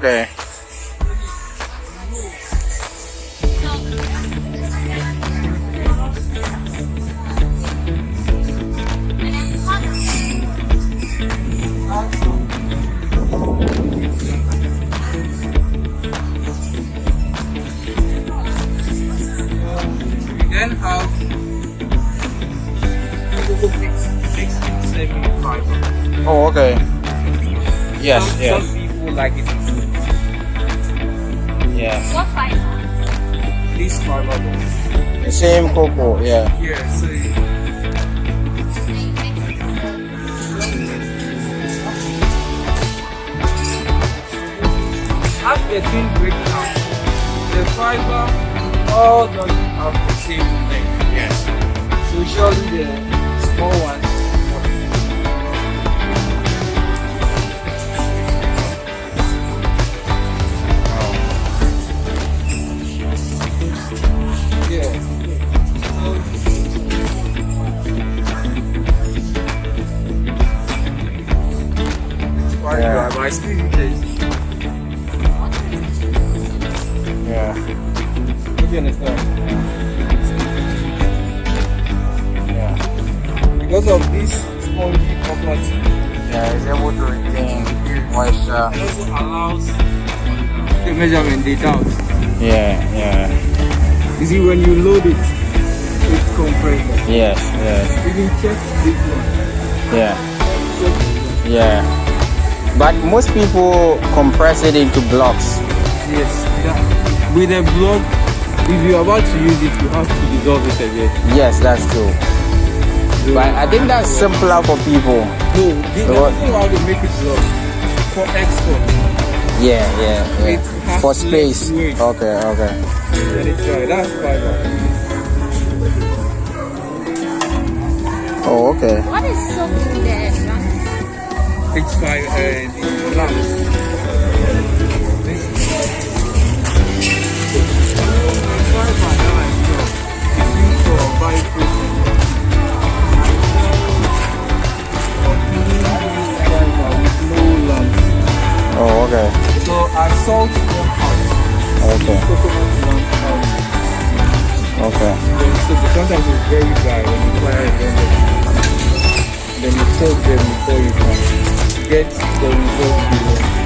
okay. Then have 675. Oh, okay. Yes, Some yes, people like it too. yes. What fiber? This fiber box. The same cocoa, yeah. Yeah, so after being breakdown, the fiber all doesn't have the same length. Yes. So surely the small ones. Yeah. It's quite Yeah. dry, but I still need this. Yeah. Hope you understand. Yeah. Because of this spongy property, Yeah, it's able to retain moisture. it also allows the measurement data out. Yeah, yeah. You see, when you load it, it's compressed. Yes, yes. You can check this one. Yeah, Check this one. yeah. But most people compress it into blocks. Yes, yeah. With a block, if you're about to use it, you have to dissolve it again. Yes, that's true. But I think that's simpler for people. No, the reason why they make it block for export. Yeah, yeah, It yeah. has For less space. weight. Okay, okay. Let it try. That's fiber. Oh, okay. What is soaking there? It's fiber. The lamps. This is fiber that I saw. It's used for bioprocessing. Fiber with no lamps. Oh, okay. So I salt them out. Okay, Coconut lamp out. okay. So sometimes it's very dry when you fire it. Then you soak them before you can get the result you want.